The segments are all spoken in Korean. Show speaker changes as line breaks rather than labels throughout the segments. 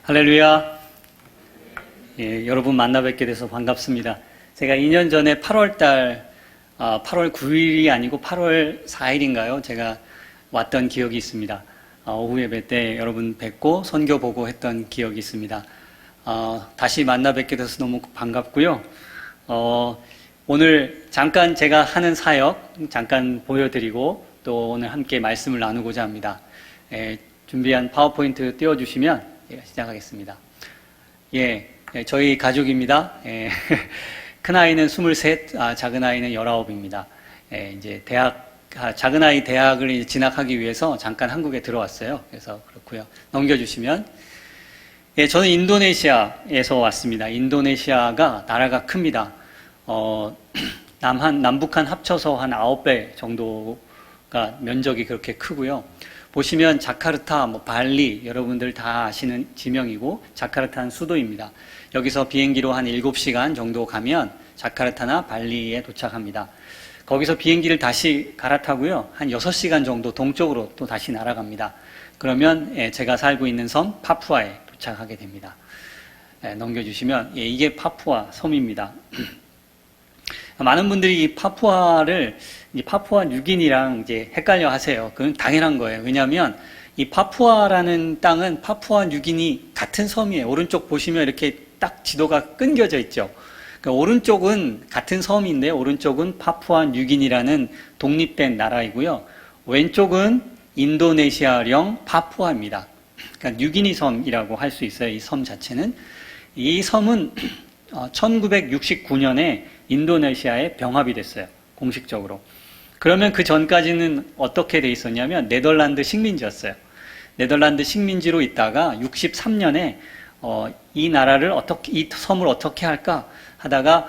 할렐루야. 예, 여러분 만나 뵙게 돼서 반갑습니다. 제가 2년 전에 8월 9일이 아니고 8월 4일인가요? 제가 왔던 기억이 있습니다. 오후 예배 때 여러분 뵙고 선교 보고 했던 기억이 있습니다. 다시 만나 뵙게 돼서 너무 반갑고요. 오늘 잠깐 제가 하는 사역 잠깐 보여드리고 또 오늘 함께 말씀을 나누고자 합니다. 준비한 파워포인트 띄워주시면 시작하겠습니다. 저희 가족입니다. 큰 아이는 23, 작은 아이는 19입니다. 이제 작은 아이 대학을 이제 진학하기 위해서 잠깐 한국에 들어왔어요. 그래서 그렇고요. 넘겨주시면. 저는 인도네시아에서 왔습니다. 인도네시아가 나라가 큽니다. 남북한 합쳐서 한 9배 정도가 면적이 그렇게 크고요. 보시면 자카르타, 발리 여러분들 다 아시는 지명이고 자카르타는 수도입니다. 여기서 비행기로 한 7시간 정도 가면 자카르타나 발리에 도착합니다. 거기서 비행기를 다시 갈아타고요. 한 6시간 정도 동쪽으로 또 다시 날아갑니다. 그러면 제가 살고 있는 섬 파푸아에 도착하게 됩니다. 넘겨주시면 이게 파푸아 섬입니다. 많은 분들이 이 파푸아 뉴기니랑 이제 헷갈려 하세요. 그건 당연한 거예요. 왜냐하면 이 파푸아라는 땅은 파푸아 뉴기니 같은 섬이에요. 오른쪽 보시면 이렇게 딱 지도가 끊겨져 있죠. 그러니까 오른쪽은 같은 섬인데 오른쪽은 파푸아 뉴기니라는 독립된 나라이고요. 왼쪽은 인도네시아령 파푸아입니다. 그러니까 뉴기니 섬이라고 할 수 있어요. 이 섬 자체는. 이 섬은 1969년에 인도네시아에 병합이 됐어요. 공식적으로. 그러면 그 전까지는 어떻게 돼 있었냐면 네덜란드 식민지였어요. 네덜란드 식민지로 있다가 63년에 이 섬을 어떻게 할까 하다가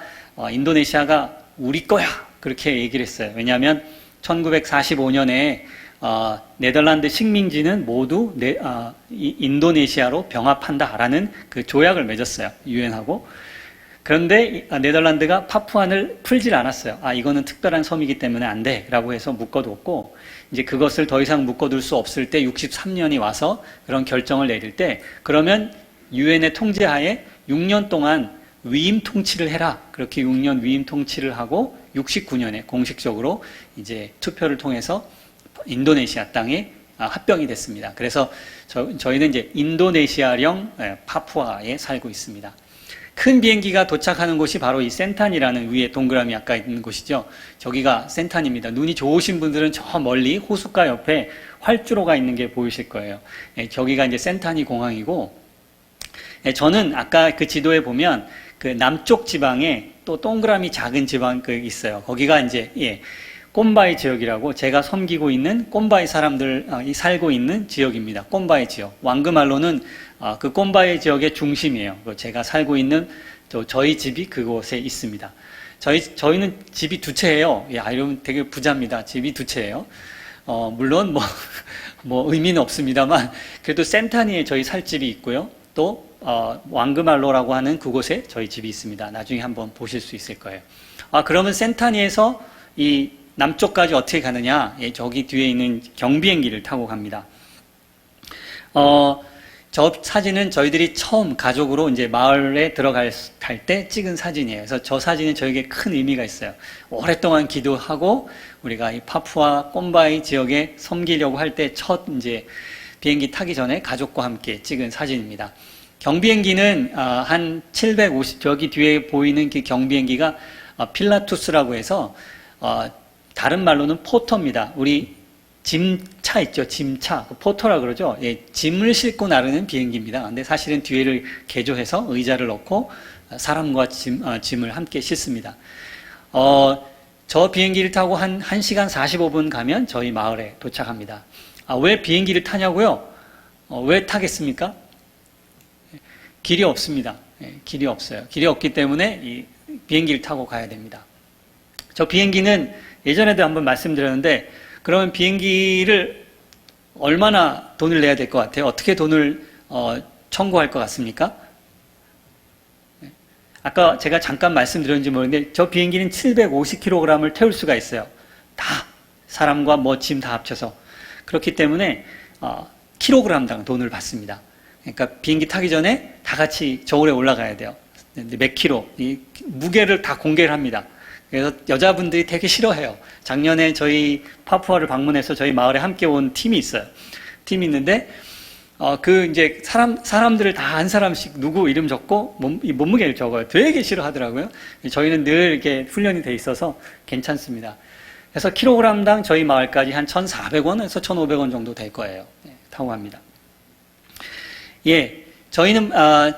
인도네시아가 우리 거야 그렇게 얘기를 했어요. 왜냐하면 1945년에 네덜란드 식민지는 모두 인도네시아로 병합한다라는 그 조약을 맺었어요. 유엔하고. 그런데 네덜란드가 파푸아를 풀질 않았어요. 이거는 특별한 섬이기 때문에 안 돼 라고 해서 묶어뒀고, 이제 그것을 더 이상 묶어둘 수 없을 때 63년이 와서 그런 결정을 내릴 때, 그러면 유엔의 통제하에 6년 동안 위임 통치를 해라. 그렇게 6년 위임 통치를 하고 69년에 공식적으로 이제 투표를 통해서 인도네시아 땅에 합병이 됐습니다. 그래서 저희는 이제 인도네시아령 파푸아에 살고 있습니다. 큰 비행기가 도착하는 곳이 바로 이 센탄이라는 위에 동그라미 아까 있는 곳이죠. 저기가 센탄입니다. 눈이 좋으신 분들은 저 멀리 호숫가 옆에 활주로가 있는 게 보이실 거예요. 저기가 이제 센탄이 공항이고, 저는 아까 그 지도에 보면 그 남쪽 지방에 또 동그라미 작은 지방 있어요. 거기가 이제 꼼바이 지역이라고 제가 섬기고 있는 꼼바이 사람들이 살고 있는 지역입니다. 꼼바이 지역. 왕그말로는 그 꼼바이 지역의 중심이에요. 제가 살고 있는 저희 집이 그곳에 있습니다. 저희는 집이 2채예요. 이러면 되게 부자입니다. 집이 2채예요. 물론 의미는 없습니다만 그래도 센타니에 저희 살 집이 있고요. 또 왕그말로라고 하는 그곳에 저희 집이 있습니다. 나중에 한번 보실 수 있을 거예요. 그러면 센타니에서 이 남쪽까지 어떻게 가느냐? 저기 뒤에 있는 경비행기를 타고 갑니다. 저 사진은 저희들이 처음 가족으로 이제 마을에 들어갈 때 찍은 사진이에요. 그래서 저 사진은 저에게 큰 의미가 있어요. 오랫동안 기도하고 우리가 이 파푸아 꼼바이 지역에 섬기려고 할 때 첫 이제 비행기 타기 전에 가족과 함께 찍은 사진입니다. 경비행기는 한 750, 저기 뒤에 보이는 그 경비행기가 필라투스라고 해서 다른 말로는 포터입니다. 우리 짐차 있죠. 짐차. 포터라 그러죠. 짐을 싣고 나르는 비행기입니다. 근데 사실은 뒤에를 개조해서 의자를 넣고 사람과 짐을 함께 싣습니다. 저 비행기를 타고 한 1시간 45분 가면 저희 마을에 도착합니다. 왜 비행기를 타냐고요? 왜 타겠습니까? 길이 없습니다. 길이 없어요. 길이 없기 때문에 이 비행기를 타고 가야 됩니다. 저 비행기는 예전에도 한번 말씀드렸는데, 그러면 비행기를 얼마나 돈을 내야 될 것 같아요? 어떻게 돈을 청구할 것 같습니까? 아까 제가 잠깐 말씀드렸는지 모르겠는데 저 비행기는 750kg을 태울 수가 있어요. 다 사람과 짐 다 합쳐서. 그렇기 때문에 킬로그램당 돈을 받습니다. 그러니까 비행기 타기 전에 다 같이 저울에 올라가야 돼요. 몇 킬로, 이 무게를 다 공개를 합니다. 그래서 여자분들이 되게 싫어해요. 작년에 저희 파푸아를 방문해서 저희 마을에 함께 온 팀이 있어요. 팀이 있는데, 이제 사람들을 다 한 사람씩 누구 이름 적고, 이 몸무게를 적어요. 되게 싫어하더라고요. 저희는 늘 이렇게 훈련이 돼 있어서 괜찮습니다. 그래서 킬로그램당 저희 마을까지 한 1,400원에서 1,500원 정도 될 거예요. 타고 갑니다. 예. 저희는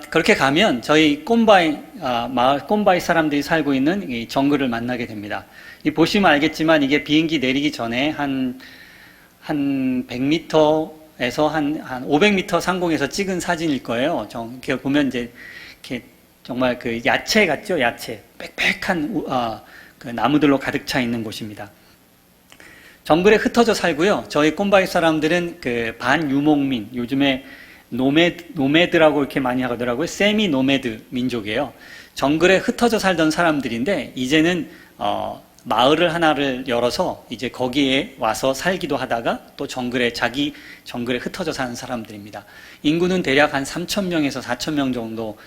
그렇게 가면 저희 마을 꼼바이 사람들이 살고 있는 이 정글을 만나게 됩니다. 이 보시면 알겠지만 이게 비행기 내리기 전에 한 100m에서 한 500m 상공에서 찍은 사진일 거예요. 이렇게 보면 이제 이렇게 정말 그 야채 같죠? 야채. 빽빽한 그 나무들로 가득 차 있는 곳입니다. 정글에 흩어져 살고요. 저희 꼼바이 사람들은 그 반유목민, 요즘에 노매드라고 이렇게 많이 하더라고요. 세미 노매드 민족이에요. 정글에 흩어져 살던 사람들인데 이제는 마을을 하나를 열어서 이제 거기에 와서 살기도 하다가 또 자기 정글에 흩어져 사는 사람들입니다. 인구는 대략 한 3,000명에서 4,000명 정도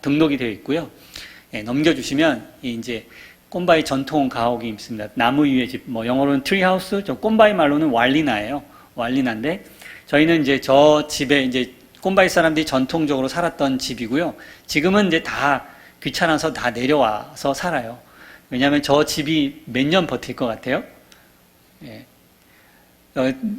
등록이 되어 있고요. 예, 넘겨주시면 이제 꼼바이 전통 가옥이 있습니다. 나무 위의 집, 영어로는 트리하우스, 꼼바이 말로는 왈리나예요. 왈리나인데 저희는 이제 저 집에 이제 꼼바이 사람들이 전통적으로 살았던 집이고요. 지금은 이제 다 귀찮아서 다 내려와서 살아요. 왜냐하면 저 집이 몇 년 버틸 것 같아요. 예.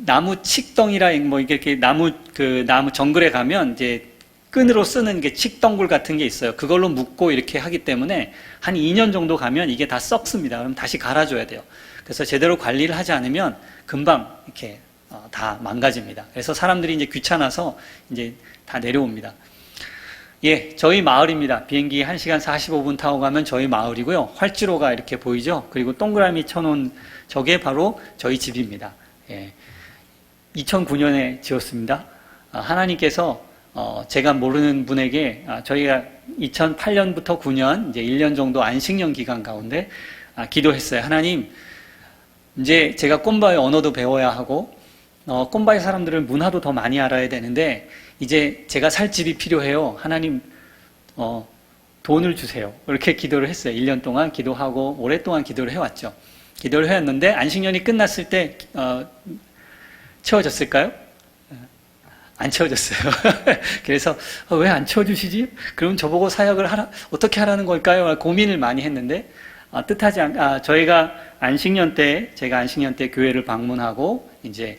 나무 칡덩이라 이렇게 나무 정글에 가면 이제 끈으로 쓰는 게 칡덩굴 같은 게 있어요. 그걸로 묶고 이렇게 하기 때문에 한 2년 정도 가면 이게 다 썩습니다. 그럼 다시 갈아줘야 돼요. 그래서 제대로 관리를 하지 않으면 금방 이렇게 다 망가집니다. 그래서 사람들이 이제 귀찮아서 이제 다 내려옵니다. 예, 저희 마을입니다. 비행기 1시간 45분 타고 가면 저희 마을이고요. 활주로가 이렇게 보이죠? 그리고 동그라미 쳐놓은 저게 바로 저희 집입니다. 예, 2009년에 지었습니다. 하나님께서 제가 모르는 분에게 저희가 2008년부터 9년 이제 1년 정도 안식년 기간 가운데 기도했어요. 하나님, 이제 제가 꼼바이 언어도 배워야 하고 꼼바이 사람들을 문화도 더 많이 알아야 되는데 이제 제가 살 집이 필요해요. 하나님 돈을 주세요. 이렇게 기도를 했어요. 1년 동안 기도하고 오랫동안 기도를 해왔죠. 기도를 해왔는데 안식년이 끝났을 때 채워졌을까요? 안 채워졌어요. 그래서 왜 안 채워주시지? 그럼 저보고 사역을 어떻게 하라는 걸까요? 고민을 많이 했는데 저희가 제가 안식년 때 교회를 방문하고 이제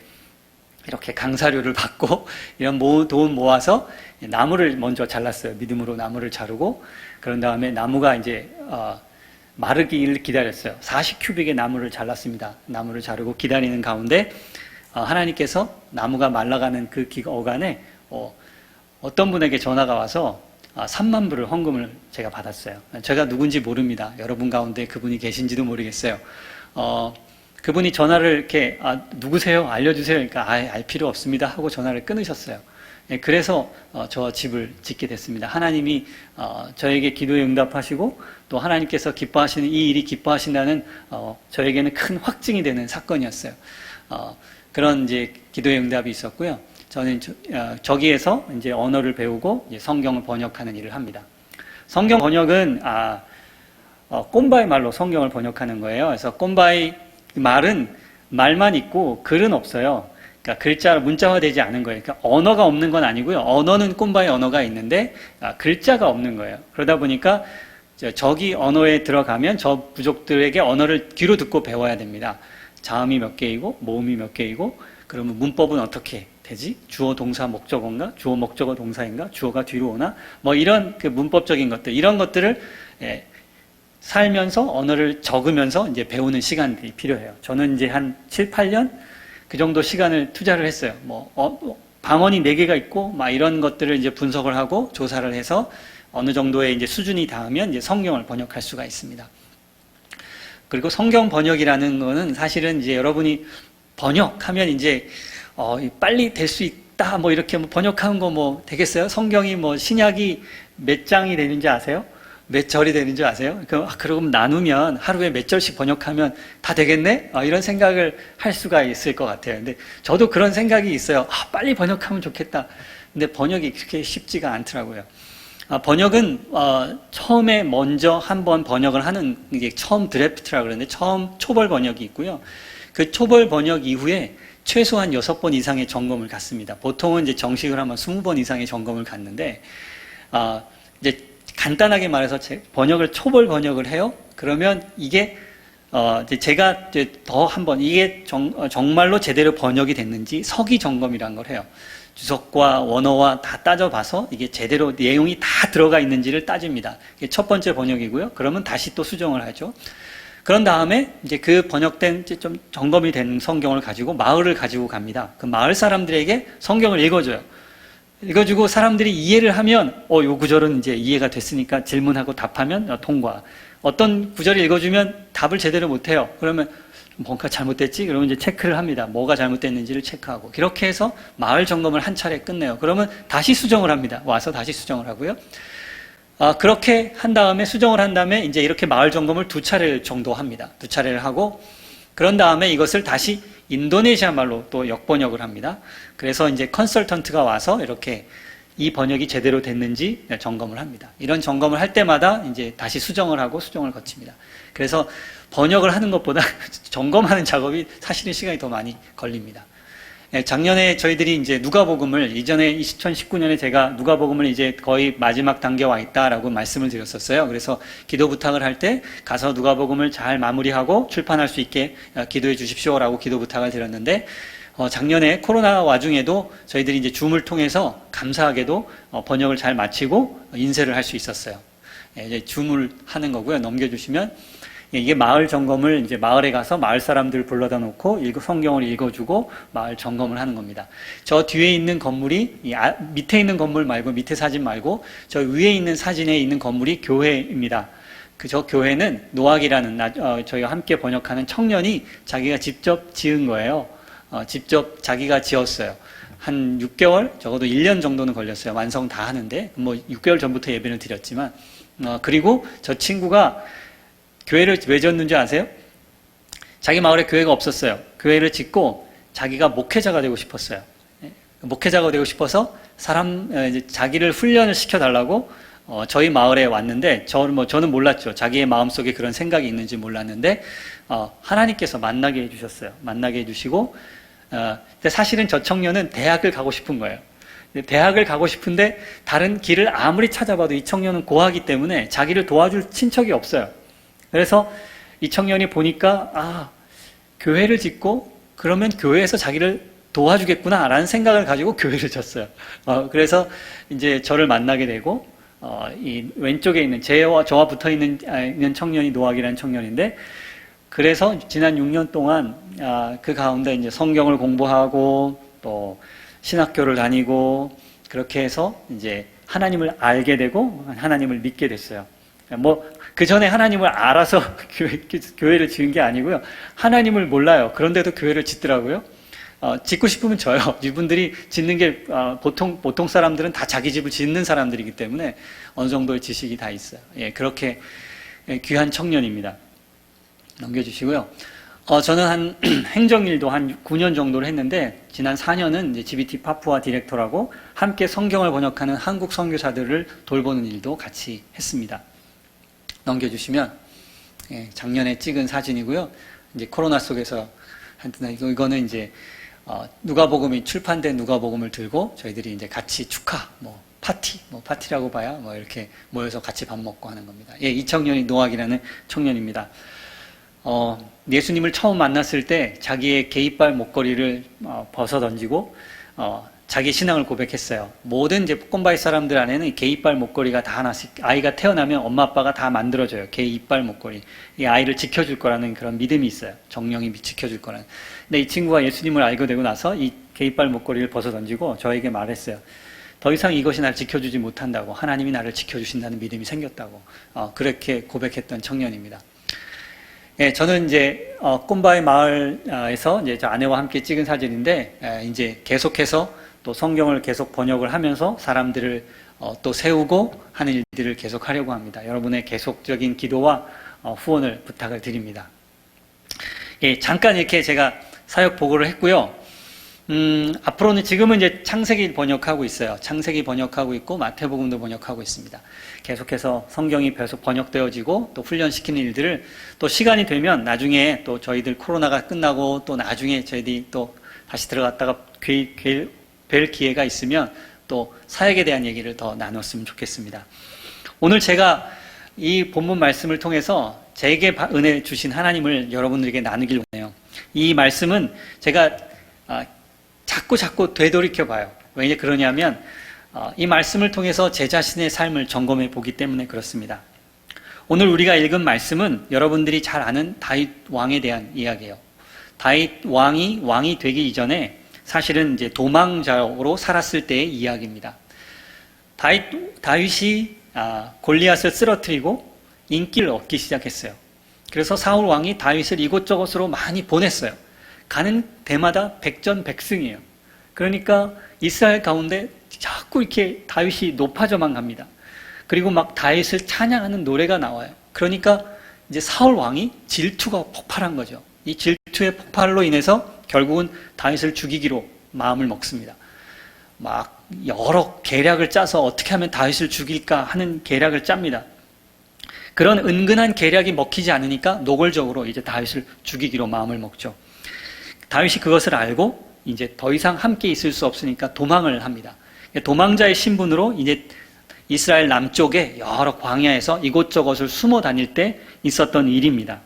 이렇게 강사료를 받고 이런 돈 모아서 나무를 먼저 잘랐어요. 믿음으로 나무를 자르고 그런 다음에 나무가 이제 마르기를 기다렸어요. 40큐빅의 나무를 잘랐습니다. 나무를 자르고 기다리는 가운데 하나님께서 나무가 말라가는 그 어간에 어떤 분에게 전화가 와서 3만 불을 헌금을 제가 받았어요. 제가 누군지 모릅니다. 여러분 가운데 그분이 계신지도 모르겠어요. 그분이 전화를 이렇게 누구세요? 알려주세요. 그러니까 알 필요 없습니다 하고 전화를 끊으셨어요. 그래서 저 집을 짓게 됐습니다. 하나님이 저에게 기도에 응답하시고 또 하나님께서 기뻐하시는 이 일이 기뻐하신다는 저에게는 큰 확증이 되는 사건이었어요. 그런 이제 기도의 응답이 있었고요. 저는 저기에서 이제 언어를 배우고 이제 성경을 번역하는 일을 합니다. 성경 번역은 꼼바이 말로 성경을 번역하는 거예요. 그래서 꼼바이 말은 말만 있고 글은 없어요. 그러니까 문자화되지 않은 거예요. 그러니까 언어가 없는 건 아니고요. 언어는 꼼바이 언어가 있는데 글자가 없는 거예요. 그러다 보니까 저기 언어에 들어가면 저 부족들에게 언어를 귀로 듣고 배워야 됩니다. 자음이 몇 개이고 모음이 몇 개이고 그러면 문법은 어떻게 되지? 주어 동사 목적어인가? 주어 목적어 동사인가? 주어가 뒤로 오나? 이런 그 문법적인 것들 이런 것들을 살면서 언어를 적으면서 이제 배우는 시간들이 필요해요. 저는 이제 한 7, 8년 그 정도 시간을 투자를 했어요. 방언이 4개가 있고 막 이런 것들을 이제 분석을 하고 조사를 해서 어느 정도의 이제 수준이 닿으면 이제 성경을 번역할 수가 있습니다. 그리고 성경 번역이라는 거는 사실은 이제 여러분이 번역하면 이제 빨리 될 수 있다 이렇게 번역하는 거 되겠어요? 성경이 신약이 몇 장이 되는지 아세요? 몇 절이 되는지 아세요? 그럼 나누면 하루에 몇 절씩 번역하면 다 되겠네? 이런 생각을 할 수가 있을 것 같아요. 근데 저도 그런 생각이 있어요. 빨리 번역하면 좋겠다. 근데 번역이 그렇게 쉽지가 않더라고요. 번역은 처음에 먼저 한번 번역을 하는 이게 처음 드래프트라 그러는데 처음 초벌 번역이 있고요. 그 초벌 번역 이후에 최소한 6번 이상의 점검을 갔습니다. 보통은 이제 정식을 하면 20번 이상의 점검을 갔는데 이제 간단하게 말해서 번역을 초벌 번역을 해요. 그러면 이게 이제 제가 이제 더 한번 이게 정말로 제대로 번역이 됐는지 서기 점검이라는 걸 해요. 주석과 원어와 다 따져봐서 이게 제대로 내용이 다 들어가 있는지를 따집니다. 이게 첫 번째 번역이고요. 그러면 다시 또 수정을 하죠. 그런 다음에 이제 그 번역된 좀 점검이 된 성경을 가지고 마을을 가지고 갑니다. 그 마을 사람들에게 성경을 읽어줘요. 읽어주고 사람들이 이해를 하면 요 구절은 이제 이해가 됐으니까 질문하고 답하면 통과. 어떤 구절을 읽어주면 답을 제대로 못해요. 그러면 뭔가 잘못됐지? 그러면 이제 체크를 합니다. 뭐가 잘못됐는지를 체크하고. 그렇게 해서 마을 점검을 한 차례 끝내요. 그러면 다시 수정을 합니다. 와서 다시 수정을 하고요. 그렇게 한 다음에 수정을 한 다음에 이제 이렇게 마을 점검을 2차례 정도 합니다. 2차례를 하고 그런 다음에 이것을 다시 인도네시아 말로 또 역번역을 합니다. 그래서 이제 컨설턴트가 와서 이렇게 이 번역이 제대로 됐는지 점검을 합니다. 이런 점검을 할 때마다 이제 다시 수정을 하고 수정을 거칩니다. 그래서 번역을 하는 것보다 점검하는 작업이 사실은 시간이 더 많이 걸립니다. 작년에 저희들이 이제 누가복음을 이전에 2019년에 제가 누가복음을 이제 거의 마지막 단계에 와 있다라고 말씀을 드렸었어요. 그래서 기도 부탁을 할 때 가서 누가복음을 잘 마무리하고 출판할 수 있게 기도해 주십시오라고 기도 부탁을 드렸는데 작년에 코로나 와중에도 저희들이 이제 줌을 통해서 감사하게도 번역을 잘 마치고 인쇄를 할 수 있었어요. 이제 줌을 하는 거고요. 넘겨주시면 이게 마을 점검을 이제 마을에 가서 마을 사람들 불러다 놓고 성경을 읽어주고 마을 점검을 하는 겁니다. 저 뒤에 있는 건물이 밑에 있는 건물 말고 밑에 사진 말고 저 위에 있는 사진에 있는 건물이 교회입니다. 저 교회는 노학이라는 저희와 함께 번역하는 청년이 자기가 직접 지은 거예요. 직접 자기가 지었어요. 한 6개월, 적어도 1년 정도는 걸렸어요. 완성 다 하는데, 6개월 전부터 예배를 드렸지만, 그리고 저 친구가 교회를 왜 지었는지 아세요? 자기 마을에 교회가 없었어요. 교회를 짓고 자기가 목회자가 되고 싶었어요. 목회자가 되고 싶어서 자기를 훈련을 시켜달라고 저희 마을에 왔는데, 저는 몰랐죠. 자기의 마음속에 그런 생각이 있는지 몰랐는데, 하나님께서 만나게 해주셨어요. 만나게 해주시고, 근데 사실은 저 청년은 대학을 가고 싶은 거예요. 대학을 가고 싶은데 다른 길을 아무리 찾아봐도 이 청년은 고하기 때문에 자기를 도와줄 친척이 없어요. 그래서 이 청년이 보니까 교회를 짓고 그러면 교회에서 자기를 도와주겠구나라는 생각을 가지고 교회를 졌어요. 그래서 이제 저를 만나게 되고 이 왼쪽에 있는 저와 붙어 있는 청년이 노학이라는 청년인데 그래서 지난 6년 동안 그 가운데 이제 성경을 공부하고 또 신학교를 다니고 그렇게 해서 이제 하나님을 알게 되고 하나님을 믿게 됐어요. 그 전에 하나님을 알아서 교회를 지은 게 아니고요. 하나님을 몰라요. 그런데도 교회를 짓더라고요. 짓고 싶으면 져요. 이분들이 짓는 게 보통 사람들은 다 자기 집을 짓는 사람들이기 때문에 어느 정도의 지식이 다 있어요. 그렇게 귀한 청년입니다. 넘겨주시고요. 저는 한 행정일도 한 9년 정도를 했는데 지난 4년은 이제 GBT 파푸아 디렉터라고 함께 성경을 번역하는 한국 선교사들을 돌보는 일도 같이 했습니다. 넘겨주시면 작년에 찍은 사진이고요. 이제 코로나 속에서 이거는 이제 누가복음이 출판된 누가복음을 들고 저희들이 이제 같이 축하 파티라고 봐야 이렇게 모여서 같이 밥 먹고 하는 겁니다. 이 청년이 노학이라는 청년입니다. 예수님을 처음 만났을 때 자기의 게이빨 목걸이를 벗어 던지고 자기 신앙을 고백했어요. 모든 이제 꼼바이 사람들 안에는 게이빨 목걸이가 다 하나씩 아이가 태어나면 엄마 아빠가 다 만들어줘요. 게이빨 목걸이. 이 아이를 지켜줄 거라는 그런 믿음이 있어요. 정령이 지켜줄 거라는. 근데 이 친구가 예수님을 알게 되고 나서 이 게이빨 목걸이를 벗어 던지고 저에게 말했어요. 더 이상 이것이 나를 지켜주지 못한다고. 하나님이 나를 지켜주신다는 믿음이 생겼다고. 그렇게 고백했던 청년입니다. 저는 이제 꼼바이 마을에서 이제 저 아내와 함께 찍은 사진인데 이제 계속해서 또 성경을 계속 번역을 하면서 사람들을 또 세우고 하는 일들을 계속 하려고 합니다. 여러분의 계속적인 기도와 후원을 부탁을 드립니다. 잠깐 이렇게 제가 사역 보고를 했고요. 앞으로는 지금은 이제 창세기 번역하고 있어요. 창세기 번역하고 있고 마태복음도 번역하고 있습니다. 계속해서 성경이 계속 번역되어지고 또 훈련시키는 일들을 또 시간이 되면 나중에 또 저희들 코로나가 끝나고 또 나중에 저희들이 또 다시 들어갔다가 뵐 기회가 있으면 또 사역에 대한 얘기를 더 나눴으면 좋겠습니다. 오늘 제가 이 본문 말씀을 통해서 제게 은혜 주신 하나님을 여러분들에게 나누길 원해요. 이 말씀은 제가 자꾸 되돌이켜 봐요. 왜 그러냐면 이 말씀을 통해서 제 자신의 삶을 점검해 보기 때문에 그렇습니다. 오늘 우리가 읽은 말씀은 여러분들이 잘 아는 다윗 왕에 대한 이야기예요. 다윗 왕이 되기 이전에 사실은 이제 도망자로 살았을 때의 이야기입니다. 다윗이 골리앗을 쓰러뜨리고 인기를 얻기 시작했어요. 그래서 사울 왕이 다윗을 이곳저곳으로 많이 보냈어요. 가는 데마다 백전백승이에요. 그러니까 이스라엘 가운데 자꾸 이렇게 다윗이 높아져만 갑니다. 그리고 막 다윗을 찬양하는 노래가 나와요. 그러니까 이제 사울 왕이 질투가 폭발한 거죠. 이 질투의 폭발로 인해서 결국은 다윗을 죽이기로 마음을 먹습니다. 막 여러 계략을 짜서 어떻게 하면 다윗을 죽일까 하는 계략을 짭니다. 그런 은근한 계략이 먹히지 않으니까 노골적으로 이제 다윗을 죽이기로 마음을 먹죠. 다윗이 그것을 알고 이제 더 이상 함께 있을 수 없으니까 도망을 합니다. 도망자의 신분으로 이제 이스라엘 남쪽의 여러 광야에서 이곳저곳을 숨어 다닐 때 있었던 일입니다.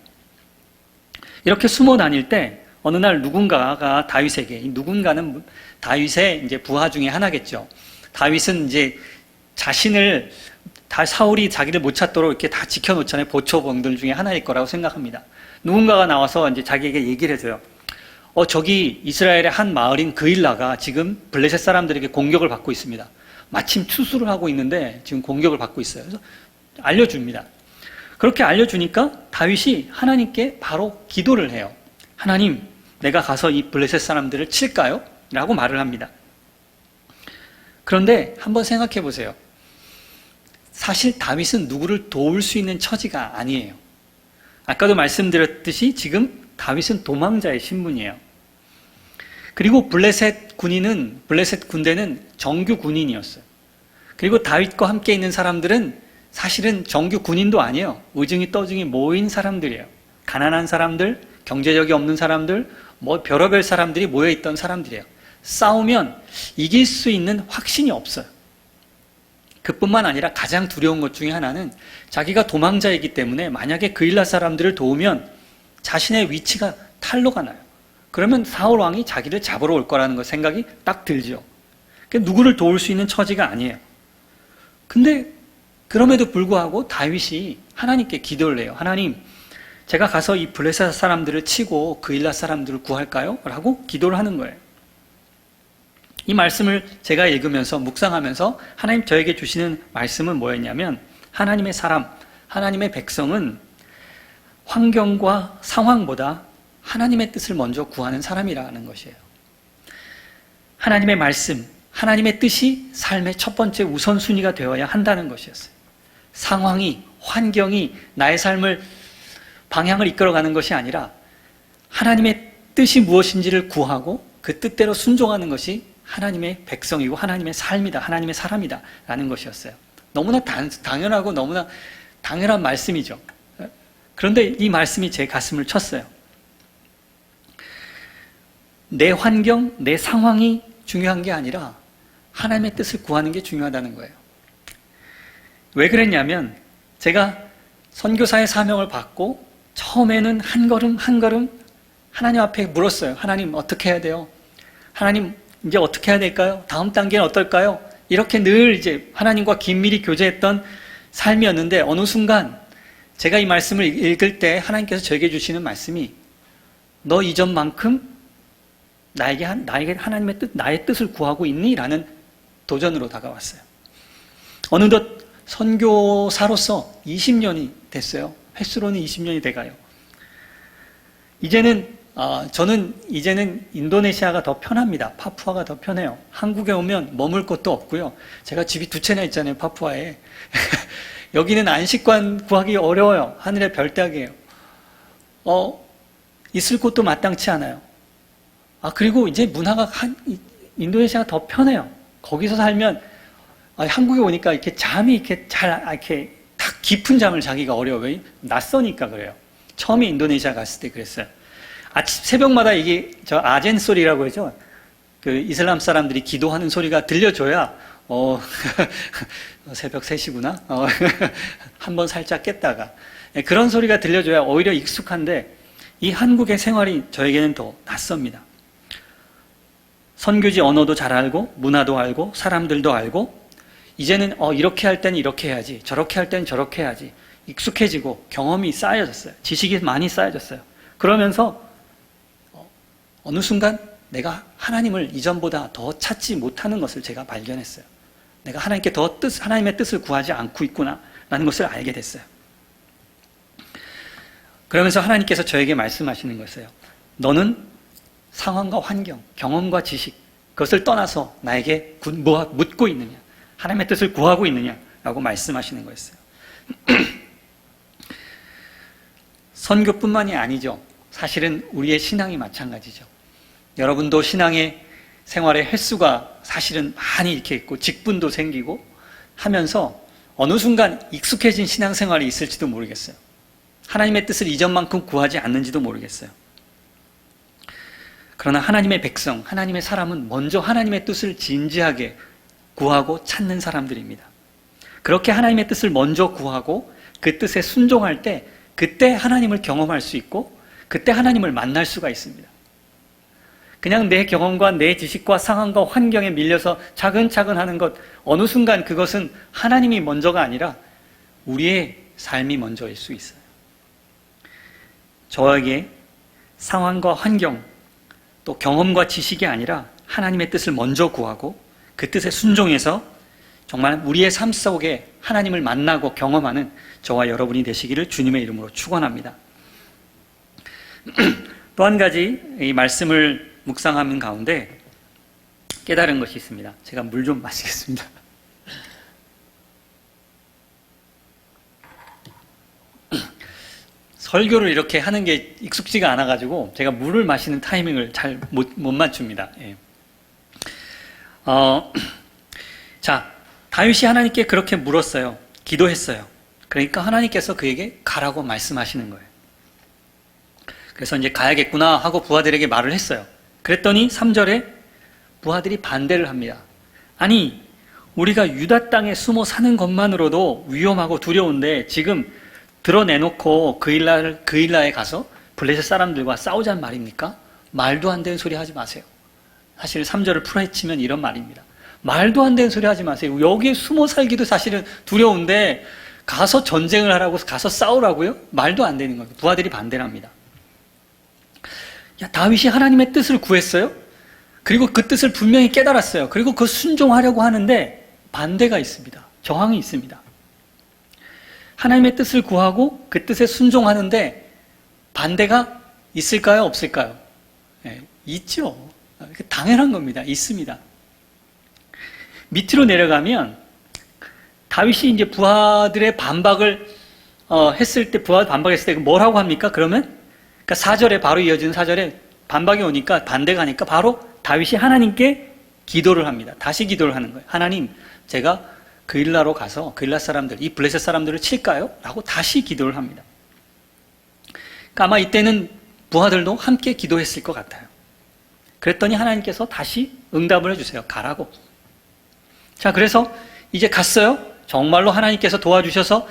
이렇게 숨어 다닐 때 어느 날 누군가가 다윗에게, 누군가는 다윗의 이제 부하 중에 하나겠죠. 다윗은 이제 자신을 사울이 자기를 못 찾도록 이렇게 다 지켜놓잖아요. 보초병들 중에 하나일 거라고 생각합니다. 누군가가 나와서 이제 자기에게 얘기를 해줘요. 저기 이스라엘의 한 마을인 그일라가 지금 블레셋 사람들에게 공격을 받고 있습니다. 마침 추수를 하고 있는데 지금 공격을 받고 있어요. 그래서 알려줍니다. 그렇게 알려주니까 다윗이 하나님께 바로 기도를 해요. 하나님, 내가 가서 이 블레셋 사람들을 칠까요? 라고 말을 합니다. 그런데 한번 생각해 보세요. 사실 다윗은 누구를 도울 수 있는 처지가 아니에요. 아까도 말씀드렸듯이 지금 다윗은 도망자의 신분이에요. 그리고 블레셋 군대는 정규 군인이었어요. 그리고 다윗과 함께 있는 사람들은 사실은 정규 군인도 아니에요. 의중이 떠중이 모인 사람들이에요. 가난한 사람들, 경제력이 없는 사람들, 별의별 사람들이 모여있던 사람들이에요. 싸우면 이길 수 있는 확신이 없어요. 그뿐만 아니라 가장 두려운 것 중에 하나는 자기가 도망자이기 때문에 만약에 그일라 사람들을 도우면 자신의 위치가 탈로가 나요. 그러면 사울 왕이 자기를 잡으러 올 거라는 거 생각이 딱 들죠. 누구를 도울 수 있는 처지가 아니에요. 근데 그럼에도 불구하고 다윗이 하나님께 기도를 해요. 하나님, 제가 가서 이 블레셋 사람들을 치고 그일라 사람들을 구할까요? 라고 기도를 하는 거예요. 이 말씀을 제가 읽으면서 묵상하면서 하나님 저에게 주시는 말씀은 뭐였냐면 하나님의 사람, 하나님의 백성은 환경과 상황보다 하나님의 뜻을 먼저 구하는 사람이라는 것이에요. 하나님의 말씀, 하나님의 뜻이 삶의 첫 번째 우선순위가 되어야 한다는 것이었어요. 상황이, 환경이 나의 삶을 방향을 이끌어가는 것이 아니라 하나님의 뜻이 무엇인지를 구하고 그 뜻대로 순종하는 것이 하나님의 백성이고 하나님의 삶이다, 하나님의 사람이다 라는 것이었어요. 너무나 당연하고 너무나 당연한 말씀이죠. 그런데 이 말씀이 제 가슴을 쳤어요. 내 환경, 내 상황이 중요한 게 아니라 하나님의 뜻을 구하는 게 중요하다는 거예요. 왜 그랬냐면 제가 선교사의 사명을 받고 처음에는 한 걸음 한 걸음 하나님 앞에 물었어요. 하나님 어떻게 해야 돼요? 하나님 이제 어떻게 해야 될까요? 다음 단계는 어떨까요? 이렇게 늘 이제 하나님과 긴밀히 교제했던 삶이었는데 어느 순간 제가 이 말씀을 읽을 때 하나님께서 저에게 주시는 말씀이 너 이전만큼 나에게 하나님의 뜻, 나의 뜻을 구하고 있니? 라는 도전으로 다가왔어요. 어느덧 선교사로서 20년이 됐어요. 횟수로는 20년이 돼가요. 저는 이제는 인도네시아가 더 편합니다. 파푸아가 더 편해요. 한국에 오면 머물 곳도 없고요. 제가 집이 2채나 있잖아요, 파푸아에. 여기는 안식관 구하기 어려워요. 하늘의 별따기예요. 있을 곳도 마땅치 않아요. 그리고 이제 문화가 인도네시아가 더 편해요. 거기서 살면 한국에 오니까 이렇게 잠이 이렇게 이렇게 딱 깊은 잠을 자기가 어려워요. 낯서니까 그래요. 처음에 인도네시아 갔을 때 그랬어요. 아침 새벽마다 이게 아젠 소리라고 하죠. 그 이슬람 사람들이 기도하는 소리가 들려줘야 새벽 3시구나. 한번 살짝 깼다가 그런 소리가 들려줘야 오히려 익숙한데 이 한국의 생활이 저에게는 더 낯섭니다. 선교지 언어도 잘 알고 문화도 알고 사람들도 알고 이제는 이렇게 할 때는 이렇게 해야지 저렇게 할 때는 저렇게 해야지 익숙해지고 경험이 쌓여졌어요. 지식이 많이 쌓여졌어요. 그러면서 어느 순간 내가 하나님을 이전보다 더 찾지 못하는 것을 제가 발견했어요. 내가 하나님의 뜻을 구하지 않고 있구나 라는 것을 알게 됐어요. 그러면서 하나님께서 저에게 말씀하시는 거였어요. 너는 상황과 환경, 경험과 지식 그것을 떠나서 나에게 묻고 있느냐, 하나님의 뜻을 구하고 있느냐라고 말씀하시는 거였어요. 선교뿐만이 아니죠. 사실은 우리의 신앙이 마찬가지죠. 여러분도 신앙의 생활의 횟수가 사실은 많이 이렇게 있고 직분도 생기고 하면서 어느 순간 익숙해진 신앙생활이 있을지도 모르겠어요. 하나님의 뜻을 이전만큼 구하지 않는지도 모르겠어요. 그러나 하나님의 백성, 하나님의 사람은 먼저 하나님의 뜻을 진지하게 구하고 찾는 사람들입니다. 그렇게 하나님의 뜻을 먼저 구하고 그 뜻에 순종할 때 그때 하나님을 경험할 수 있고 그때 하나님을 만날 수가 있습니다. 그냥 내 경험과 내 지식과 상황과 환경에 밀려서 차근차근 하는 것, 어느 순간 그것은 하나님이 먼저가 아니라 우리의 삶이 먼저일 수 있어요. 저에게 상황과 환경, 또 경험과 지식이 아니라 하나님의 뜻을 먼저 구하고 그 뜻에 순종해서 정말 우리의 삶 속에 하나님을 만나고 경험하는 저와 여러분이 되시기를 주님의 이름으로 축원합니다. 또 한 가지 이 말씀을 묵상하는 가운데 깨달은 것이 있습니다. 제가 물 좀 마시겠습니다. 설교를 이렇게 하는 게 익숙지가 않아가지고 제가 물을 마시는 타이밍을 잘 못 맞춥니다. 예. 자, 다윗이 하나님께 그렇게 물었어요. 기도했어요. 그러니까 하나님께서 그에게 가라고 말씀하시는 거예요. 그래서 이제 가야겠구나 하고 부하들에게 말을 했어요. 그랬더니 3절에 부하들이 반대를 합니다. 아니, 우리가 유다 땅에 숨어 사는 것만으로도 위험하고 두려운데 지금 드러내놓고 그일라에 가서 블레셋 사람들과 싸우자는 말입니까? 말도 안 되는 소리 하지 마세요. 사실 3절을 풀어헤치면 이런 말입니다. 말도 안 되는 소리 하지 마세요. 여기에 숨어 살기도 사실은 두려운데 가서 전쟁을 하라고 가서 싸우라고요? 말도 안 되는 거예요. 부하들이 반대를 합니다. 다윗이 하나님의 뜻을 구했어요. 그리고 그 뜻을 분명히 깨달았어요. 그리고 그 순종하려고 하는데 반대가 있습니다. 저항이 있습니다. 하나님의 뜻을 구하고 그 뜻에 순종하는데 반대가 있을까요? 없을까요? 네, 있죠. 당연한 겁니다. 있습니다. 밑으로 내려가면 다윗이 이제 부하들의 반박을 했을 때, 부하 반박했을 때 뭐라고 합니까? 그러면 4절에 바로 이어지는 4절에 반박이 오니까 반대가 하니까 바로 다윗이 하나님께 기도를 합니다. 다시 기도를 하는 거예요. 하나님, 제가 그일라로 가서 그일라 사람들, 이 블레셋 사람들을 칠까요? 라고 다시 기도를 합니다. 그러니까 아마 이때는 부하들도 함께 기도했을 것 같아요. 그랬더니 하나님께서 다시 응답을 해주세요. 가라고. 자, 그래서 이제 갔어요. 정말로 하나님께서 도와주셔서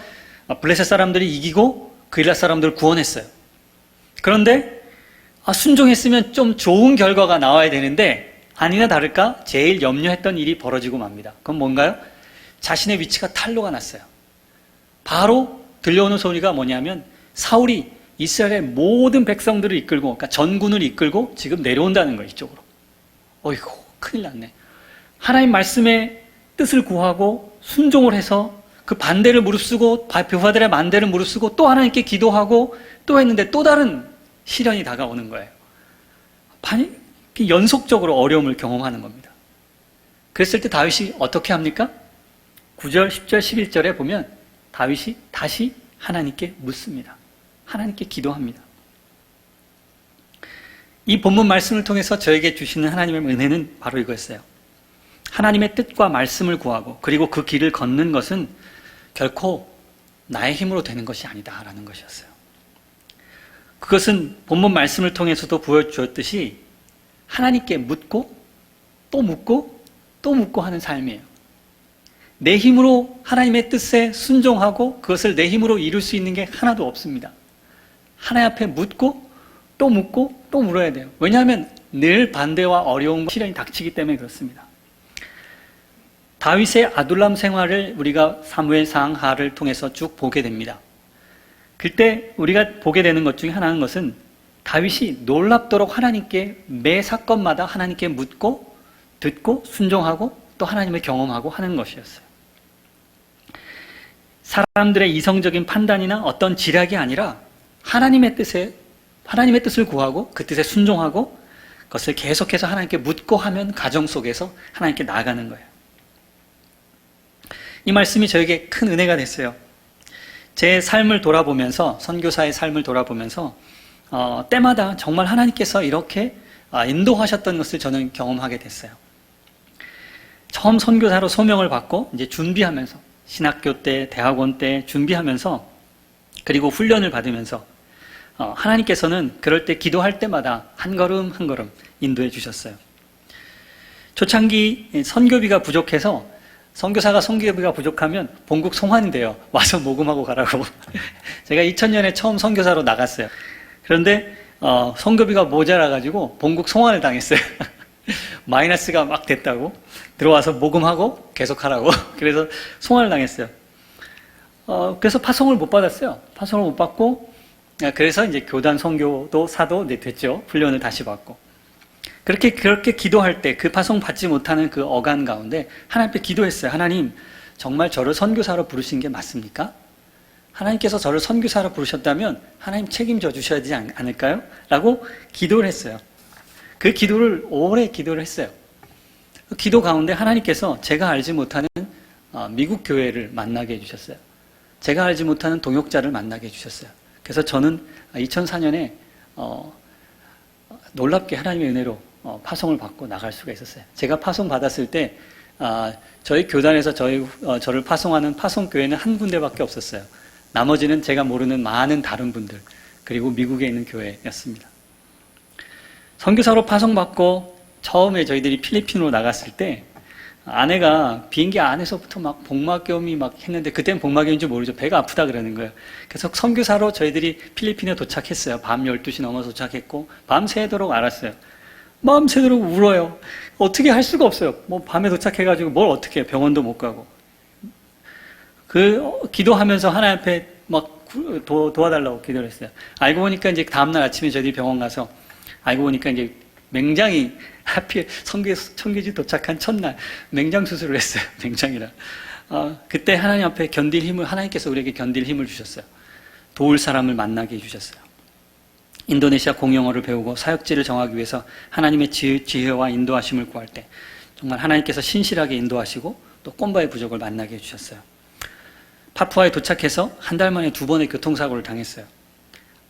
블레셋 사람들이 이기고 그일라 사람들을 구원했어요. 그런데 순종했으면 좀 좋은 결과가 나와야 되는데 아니나 다를까 제일 염려했던 일이 벌어지고 맙니다. 그건 뭔가요? 자신의 위치가 탄로가 났어요. 바로 들려오는 소리가 뭐냐면 사울이 이스라엘의 모든 백성들을 이끌고, 그러니까 전군을 이끌고 지금 내려온다는 거예요, 이쪽으로. 어이구, 큰일 났네. 하나님 말씀의 뜻을 구하고 순종을 해서 그 반대를 무릅쓰고 부하들의 반대를 무릅쓰고 또 하나님께 기도하고 또 했는데 또 다른 시련이 다가오는 거예요. 연속적으로 어려움을 경험하는 겁니다. 그랬을 때 다윗이 어떻게 합니까? 9절, 10절, 11절에 보면 다윗이 다시 하나님께 묻습니다. 하나님께 기도합니다. 이 본문 말씀을 통해서 저에게 주시는 하나님의 은혜는 바로 이거였어요. 하나님의 뜻과 말씀을 구하고 그리고 그 길을 걷는 것은 결코 나의 힘으로 되는 것이 아니다라는 것이었어요. 그것은 본문 말씀을 통해서도 보여주었듯이 하나님께 묻고 또 묻고 또 묻고 하는 삶이에요. 내 힘으로 하나님의 뜻에 순종하고 그것을 내 힘으로 이룰 수 있는 게 하나도 없습니다. 하나님 앞에 묻고 또 묻고 또 물어야 돼요. 왜냐하면 늘 반대와 어려운 시련이 닥치기 때문에 그렇습니다. 다윗의 아둘람 생활을 우리가 사무엘상 하를 통해서 쭉 보게 됩니다. 그때 우리가 보게 되는 것 중에 하나는 것은 다윗이 놀랍도록 하나님께 매 사건마다 하나님께 묻고 듣고 순종하고 또 하나님을 경험하고 하는 것이었어요. 사람들의 이성적인 판단이나 어떤 지략이 아니라 하나님의 뜻을 구하고 그 뜻에 순종하고 그것을 계속해서 하나님께 묻고 하면 가정 속에서 하나님께 나아가는 거예요. 이 말씀이 저에게 큰 은혜가 됐어요. 제 삶을 돌아보면서, 선교사의 삶을 돌아보면서 때마다 정말 하나님께서 이렇게 인도하셨던 것을 저는 경험하게 됐어요. 처음 선교사로 소명을 받고 이제 준비하면서 신학교 때, 대학원 때 준비하면서 그리고 훈련을 받으면서 하나님께서는 그럴 때 기도할 때마다 한 걸음 한 걸음 인도해 주셨어요. 초창기 선교비가 부족해서 선교사가 선교비가 부족하면 본국 송환이 돼요. 와서 모금하고 가라고. 제가 2000년에 처음 선교사로 나갔어요. 그런데 선교비가 모자라가지고 본국 송환을 당했어요. 마이너스가 막 됐다고 들어와서 모금하고 계속 하라고. 그래서 송환을 당했어요. 그래서 파송을 못 받았어요. 파송을 못 받고 그래서 이제 교단 선교도 사도 됐죠. 훈련을 다시 받고. 그렇게 기도할 때 그 파송 받지 못하는 그 어간 가운데 하나님 앞에 기도했어요. 하나님, 정말 저를 선교사로 부르신 게 맞습니까? 하나님께서 저를 선교사로 부르셨다면 하나님 책임져 주셔야 되지 않을까요? 라고 기도를 했어요. 그 기도를 오래 기도를 했어요. 그 기도 가운데 하나님께서 제가 알지 못하는 미국 교회를 만나게 해주셨어요. 제가 알지 못하는 동역자를 만나게 해주셨어요. 그래서 저는 2004년에 놀랍게 하나님의 은혜로 파송을 받고 나갈 수가 있었어요. 제가 파송 받았을 때 저희 교단에서 저를 파송하는 파송교회는 한 군데밖에 없었어요. 나머지는 제가 모르는 많은 다른 분들, 그리고 미국에 있는 교회였습니다. 선교사로 파송받고 처음에 저희들이 필리핀으로 나갔을 때 아내가 비행기 안에서부터 막 복막염이 막 했는데, 그때는 복막염인지 모르죠. 배가 아프다 그러는 거예요. 그래서 선교사로 저희들이 필리핀에 도착했어요. 밤 12시 넘어서 도착했고 밤새도록 알았어요. 밤새도록 울어요. 어떻게 할 수가 없어요. 뭐 밤에 도착해가지고 뭘 어떻게 해요. 병원도 못 가고. 기도하면서 하나님 앞에 막 도와달라고 기도를 했어요. 알고 보니까 이제 다음날 아침에 저희들이 병원 가서 알고 보니까 이제 맹장이 하필 청계지 도착한 첫날 맹장 수술을 했어요. 맹장이라. 그때 하나님 앞에 하나님께서 우리에게 견딜 힘을 주셨어요. 도울 사람을 만나게 해주셨어요. 인도네시아 공용어를 배우고 사역지를 정하기 위해서 하나님의 지혜와 인도하심을 구할 때 정말 하나님께서 신실하게 인도하시고 또 꼼바의 부족을 만나게 해주셨어요. 파푸아에 도착해서 한 달 만에 2번의 교통사고를 당했어요.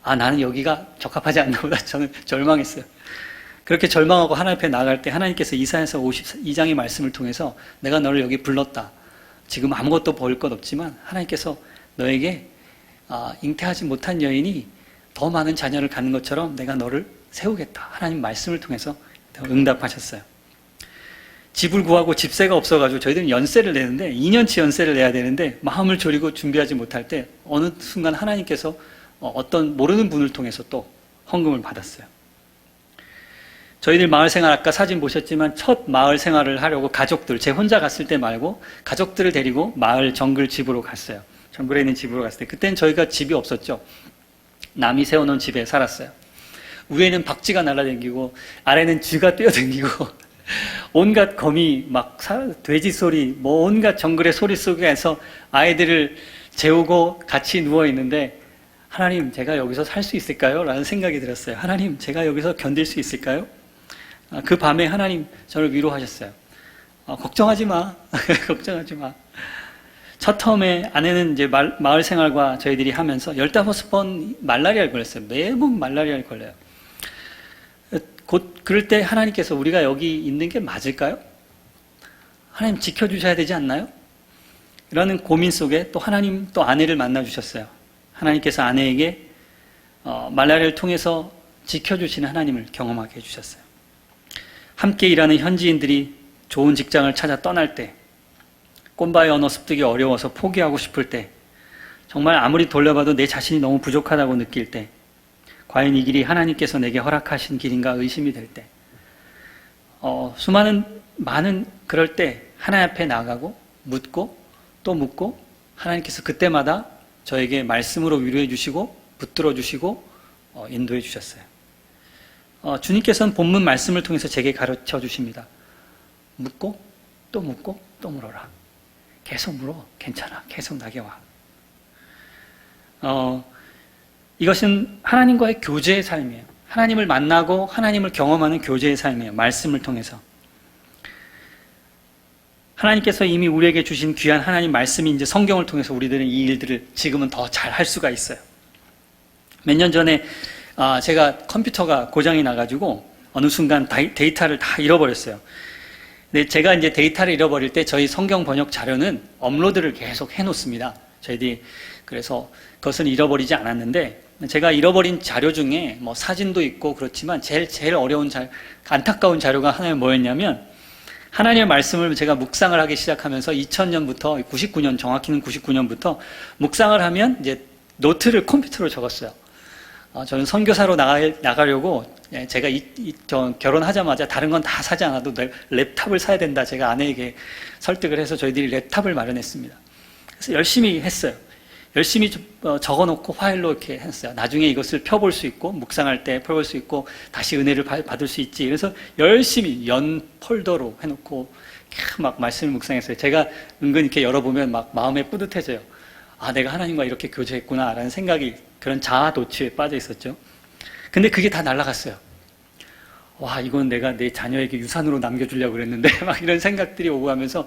나는 여기가 적합하지 않나 보다. 저는 절망했어요. 그렇게 절망하고 하나님 앞에 나갈 때 하나님께서 이사야서 52장의 말씀을 통해서 내가 너를 여기 불렀다. 지금 아무것도 볼 것 없지만 하나님께서 너에게 잉태하지 못한 여인이 더 많은 자녀를 갖는 것처럼 내가 너를 세우겠다. 하나님 말씀을 통해서 응답하셨어요. 집을 구하고 집세가 없어가지고 저희들은 연세를 내는데 2년치 연세를 내야 되는데 마음을 졸이고 준비하지 못할 때 어느 순간 하나님께서 어떤 모르는 분을 통해서 또 헌금을 받았어요. 저희들 마을 생활 아까 사진 보셨지만 첫 마을 생활을 하려고 제 혼자 갔을 때 말고 가족들을 데리고 마을 정글 집으로 갔어요. 정글에 있는 집으로 갔을 때 그때는 저희가 집이 없었죠. 남이 세워놓은 집에 살았어요. 위에는 박쥐가 날아다니고 아래는 쥐가 뛰어다니고 온갖 거미 막 돼지 소리 온갖 정글의 소리 속에서 아이들을 재우고 같이 누워있는데 하나님 제가 여기서 살 수 있을까요? 라는 생각이 들었어요. 하나님 제가 여기서 견딜 수 있을까요? 그 밤에 하나님 저를 위로하셨어요. 걱정하지 마. 걱정하지 마. 첫 텀에 아내는 이제 마을 생활과 저희들이 하면서 15번 말라리아를 걸렸어요. 매번 말라리아를 걸려요. 곧 그럴 때 하나님께서 우리가 여기 있는 게 맞을까요? 하나님 지켜주셔야 되지 않나요? 이러는 고민 속에 또 하나님 또 아내를 만나 주셨어요. 하나님께서 아내에게 말라리아를 통해서 지켜주시는 하나님을 경험하게 해주셨어요. 함께 일하는 현지인들이 좋은 직장을 찾아 떠날 때, 꼼바의 언어 습득이 어려워서 포기하고 싶을 때, 정말 아무리 돌려봐도 내 자신이 너무 부족하다고 느낄 때, 과연 이 길이 하나님께서 내게 허락하신 길인가 의심이 될 때, 많은 그럴 때 하나님 앞에 나가고 묻고 또 묻고, 하나님께서 그때마다 저에게 말씀으로 위로해 주시고 붙들어 주시고 인도해 주셨어요. 주님께서는 본문 말씀을 통해서 제게 가르쳐 주십니다. 묻고 또 묻고 또 물어라. 계속 물어. 괜찮아. 계속 나게 와. 이것은 하나님과의 교제의 삶이에요. 하나님을 만나고 하나님을 경험하는 교제의 삶이에요. 말씀을 통해서. 하나님께서 이미 우리에게 주신 귀한 하나님 말씀이 이제 성경을 통해서 우리들은 이 일들을 지금은 더 잘 할 수가 있어요. 몇 년 전에 제가 컴퓨터가 고장이 나가지고 어느 순간 데이터를 다 잃어버렸어요. 근데 제가 이제 데이터를 잃어버릴 때 저희 성경 번역 자료는 업로드를 계속 해놓습니다. 저희들이 그래서 그것은 잃어버리지 않았는데, 제가 잃어버린 자료 중에 뭐 사진도 있고 그렇지만 제일 어려운 안타까운 자료가 하나는 뭐였냐면, 하나님의 말씀을 제가 묵상을 하기 시작하면서 2000년부터 99년, 정확히는 99년부터 묵상을 하면 이제 노트를 컴퓨터로 적었어요. 저는 선교사로 나가려고 제가 결혼하자마자 다른 건 다 사지 않아도 랩탑을 사야 된다. 제가 아내에게 설득을 해서 저희들이 랩탑을 마련했습니다. 그래서 열심히 했어요. 열심히 적어놓고 파일로 이렇게 했어요. 나중에 이것을 펴볼 수 있고, 묵상할 때 펴볼 수 있고, 다시 은혜를 받을 수 있지. 그래서 열심히 연 폴더로 해놓고 막 말씀을 묵상했어요. 제가 은근 이렇게 열어보면 막 마음에 뿌듯해져요. 내가 하나님과 이렇게 교제했구나 라는 생각이, 그런 자아 도취에 빠져 있었죠. 근데 그게 다 날아갔어요. 이건 내가 내 자녀에게 유산으로 남겨주려고 그랬는데 막 이런 생각들이 오고 하면서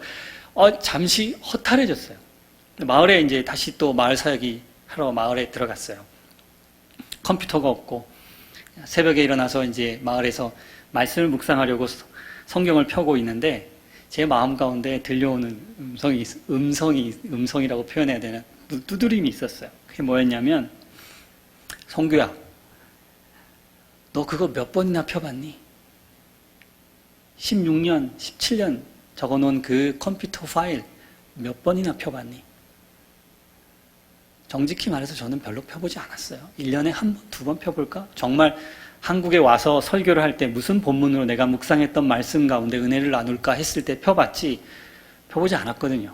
잠시 허탈해졌어요. 마을에 이제 다시 또 마을 사역이 하러 마을에 들어갔어요. 컴퓨터가 없고 새벽에 일어나서 이제 마을에서 말씀을 묵상하려고 성경을 펴고 있는데, 제 마음 가운데 들려오는 음성이라고 표현해야 되나, 두드림이 있었어요. 그게 뭐였냐면, 성규야, 너 그거 몇 번이나 펴봤니? 16년, 17년 적어놓은 그 컴퓨터 파일 몇 번이나 펴봤니? 정직히 말해서 저는 별로 펴보지 않았어요. 1년에 한 번, 두 번 펴볼까? 정말 한국에 와서 설교를 할 때 무슨 본문으로 내가 묵상했던 말씀 가운데 은혜를 나눌까 했을 때 펴봤지, 펴보지 않았거든요.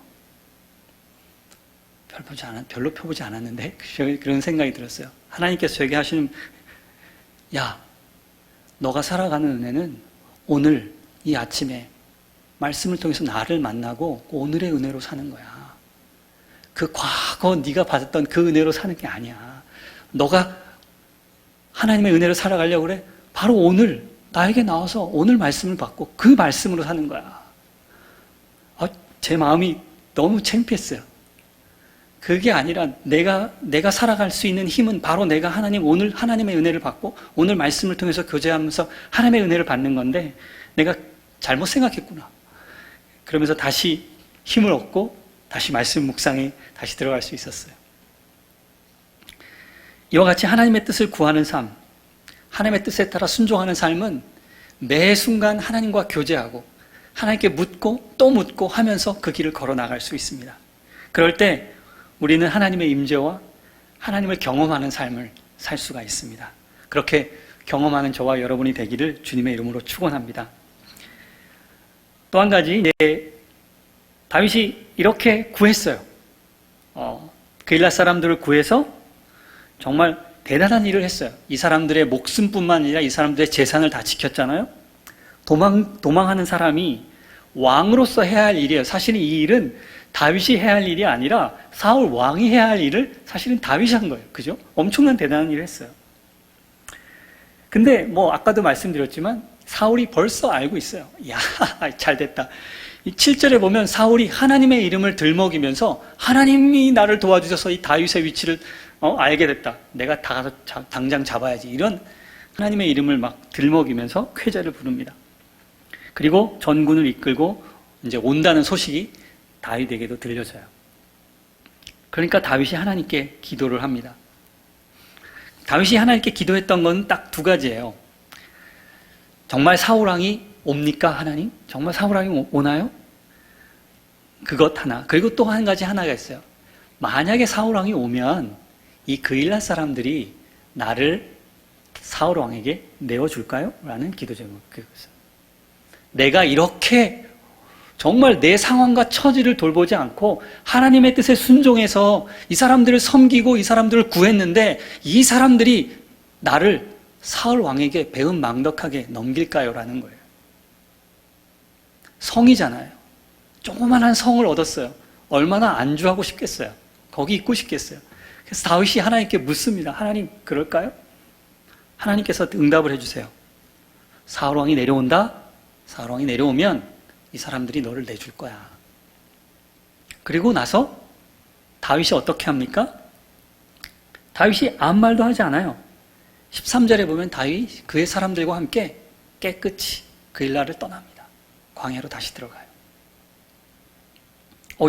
별로 펴보지 않았는데 그런 생각이 들었어요. 하나님께서 저에게 하시는, 야, 너가 살아가는 은혜는 오늘 이 아침에 말씀을 통해서 나를 만나고 오늘의 은혜로 사는 거야. 그 과거 네가 받았던 그 은혜로 사는 게 아니야. 너가 하나님의 은혜로 살아가려고 그래? 바로 오늘 나에게 나와서 오늘 말씀을 받고 그 말씀으로 사는 거야. 제 마음이 너무 창피했어요. 그게 아니라 내가 살아갈 수 있는 힘은 바로 내가 오늘 하나님의 은혜를 받고 오늘 말씀을 통해서 교제하면서 하나님의 은혜를 받는 건데, 내가 잘못 생각했구나. 그러면서 다시 힘을 얻고 다시 말씀 묵상에 다시 들어갈 수 있었어요. 이와 같이 하나님의 뜻을 구하는 삶, 하나님의 뜻에 따라 순종하는 삶은 매 순간 하나님과 교제하고 하나님께 묻고 또 묻고 하면서 그 길을 걸어 나갈 수 있습니다. 그럴 때 우리는 하나님의 임재와 하나님을 경험하는 삶을 살 수가 있습니다. 그렇게 경험하는 저와 여러분이 되기를 주님의 이름으로 축원합니다. 또 한 가지, 다윗이 이렇게 구했어요. 그일라 사람들을 구해서 정말 대단한 일을 했어요. 이 사람들의 목숨뿐만 아니라 이 사람들의 재산을 다 지켰잖아요. 도망하는 사람이 왕으로서 해야 할 일이에요. 사실은 이 일은 다윗이 해야 할 일이 아니라 사울 왕이 해야 할 일을 사실은 다윗이 한 거예요. 그죠? 엄청난 대단한 일을 했어요. 근데 아까도 말씀드렸지만 사울이 벌써 알고 있어요. 야, 잘 됐다. 7절에 보면 사울이 하나님의 이름을 들먹이면서 하나님이 나를 도와주셔서 이 다윗의 위치를 알게 됐다. 내가 다 가서 당장 잡아야지. 이런 하나님의 이름을 막 들먹이면서 쾌제를 부릅니다. 그리고 전군을 이끌고 이제 온다는 소식이 다윗에게도 들려져요. 그러니까 다윗이 하나님께 기도를 합니다. 다윗이 하나님께 기도했던 건 딱 두 가지예요. 정말 사울왕이 옵니까, 하나님? 정말 사울왕이 오나요? 그것 하나. 그리고 또 한 가지 하나가 있어요. 만약에 사울왕이 오면 이 그일랏 사람들이 나를 사울왕에게 내어줄까요? 라는 기도 제목이었어요. 내가 이렇게 정말 내 상황과 처지를 돌보지 않고 하나님의 뜻에 순종해서 이 사람들을 섬기고 이 사람들을 구했는데 이 사람들이 나를 사울 왕에게 배은망덕하게 넘길까요? 라는 거예요. 성이잖아요. 조그만한 성을 얻었어요. 얼마나 안주하고 싶겠어요. 거기 있고 싶겠어요. 그래서 다윗이 하나님께 묻습니다. 하나님, 그럴까요? 하나님께서 응답을 해주세요. 사울 왕이 내려온다? 사울 왕이 내려오면 이 사람들이 너를 내줄 거야. 그리고 나서 다윗이 어떻게 합니까? 다윗이 아무 말도 하지 않아요. 13절에 보면 다윗이 그의 사람들과 함께 깨끗이 그일라를 떠납니다. 광야로 다시 들어가요.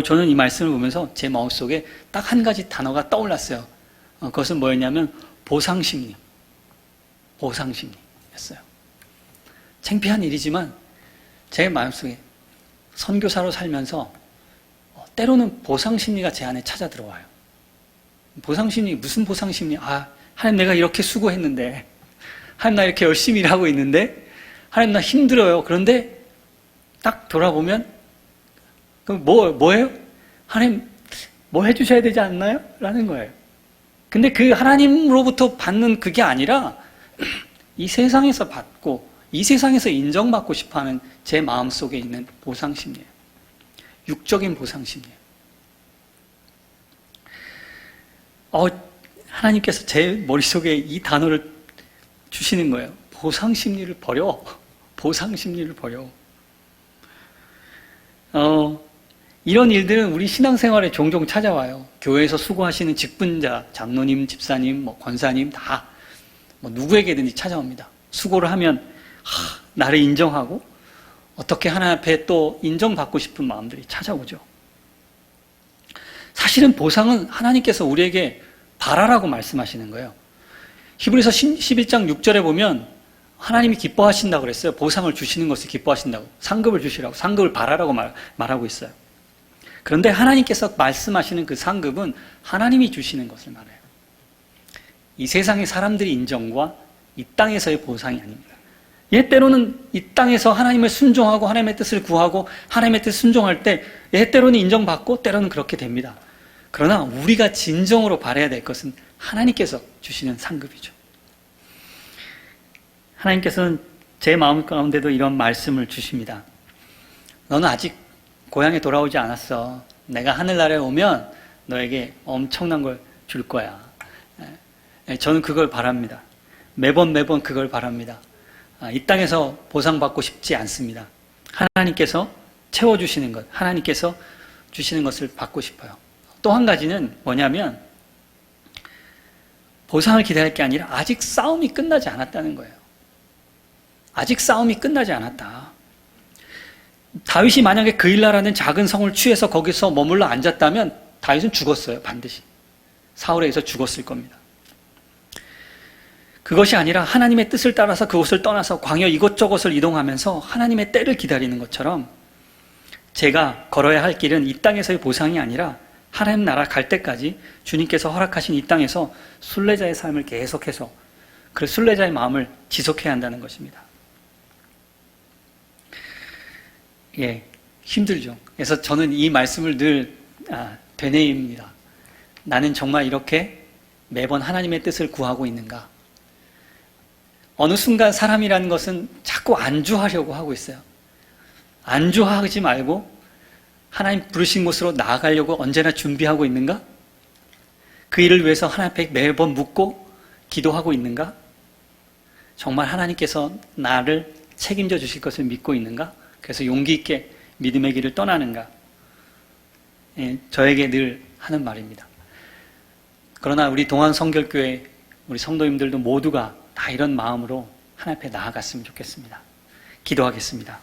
저는 이 말씀을 보면서 제 마음속에 딱 한 가지 단어가 떠올랐어요. 그것은 뭐였냐면 보상심리. 보상심리였어요. 창피한 일이지만 제 마음속에 선교사로 살면서 때로는 보상심리가 제 안에 찾아 들어와요. 보상심리, 무슨 보상심리? 하나님 내가 이렇게 수고했는데, 하나님 나 이렇게 열심히 일하고 있는데, 하나님 나 힘들어요. 그런데 딱 돌아보면 그럼 뭐예요? 하나님 뭐 해주셔야 되지 않나요? 라는 거예요. 근데 그 하나님으로부터 받는 그게 아니라 이 세상에서 받고 이 세상에서 인정받고 싶어하는 제 마음속에 있는 보상심리예요. 육적인 보상심리예요. 하나님께서 제 머릿속에 이 단어를 주시는 거예요. 보상심리를 버려. 보상심리를 버려. 이런 일들은 우리 신앙생활에 종종 찾아와요. 교회에서 수고하시는 직분자, 장로님, 집사님, 권사님 다 누구에게든지 찾아옵니다. 수고를 하면 나를 인정하고 어떻게 하나님 앞에 또 인정받고 싶은 마음들이 찾아오죠. 사실은 보상은 하나님께서 우리에게 바라라고 말씀하시는 거예요. 히브리서 11장 6절에 보면 하나님이 기뻐하신다고 그랬어요. 보상을 주시는 것을 기뻐하신다고. 상급을 주시라고. 상급을 바라라고 말하고 있어요. 그런데 하나님께서 말씀하시는 그 상급은 하나님이 주시는 것을 말해요. 이 세상의 사람들의 인정과 이 땅에서의 보상이 아닙니다. 때로는 이 땅에서 하나님을 순종하고 하나님의 뜻을 구하고 하나님의 뜻을 순종할 때 때로는 인정받고 때로는 그렇게 됩니다. 그러나 우리가 진정으로 바라야 될 것은 하나님께서 주시는 상급이죠. 하나님께서는 제 마음 가운데도 이런 말씀을 주십니다. 너는 아직 고향에 돌아오지 않았어. 내가 하늘나라에 오면 너에게 엄청난 걸 줄 거야. 저는 그걸 바랍니다. 매번 그걸 바랍니다. 이 땅에서 보상받고 싶지 않습니다. 하나님께서 채워주시는 것, 하나님께서 주시는 것을 받고 싶어요. 또 한 가지는 뭐냐면 보상을 기다릴 게 아니라 아직 싸움이 끝나지 않았다는 거예요. 아직 싸움이 끝나지 않았다. 다윗이 만약에 그일라라는 작은 성을 취해서 거기서 머물러 앉았다면 다윗은 죽었어요. 반드시. 사울에 의해서 죽었을 겁니다. 그것이 아니라 하나님의 뜻을 따라서 그곳을 떠나서 광야 이곳저곳을 이동하면서 하나님의 때를 기다리는 것처럼 제가 걸어야 할 길은 이 땅에서의 보상이 아니라 하나님 나라 갈 때까지 주님께서 허락하신 이 땅에서 순례자의 삶을 계속해서 그 순례자의 마음을 지속해야 한다는 것입니다. 힘들죠. 그래서 저는 이 말씀을 늘 되뇌입니다. 나는 정말 이렇게 매번 하나님의 뜻을 구하고 있는가? 어느 순간 사람이라는 것은 자꾸 안주하려고 하고 있어요. 안주하지 말고 하나님 부르신 곳으로 나아가려고 언제나 준비하고 있는가? 그 일을 위해서 하나님 앞에 매번 묻고 기도하고 있는가? 정말 하나님께서 나를 책임져 주실 것을 믿고 있는가? 그래서 용기 있게 믿음의 길을 떠나는가? 저에게 늘 하는 말입니다. 그러나 우리 동안성결교회 우리 성도님들도 모두가 다 이런 마음으로 하나님 앞에 나아갔으면 좋겠습니다. 기도하겠습니다.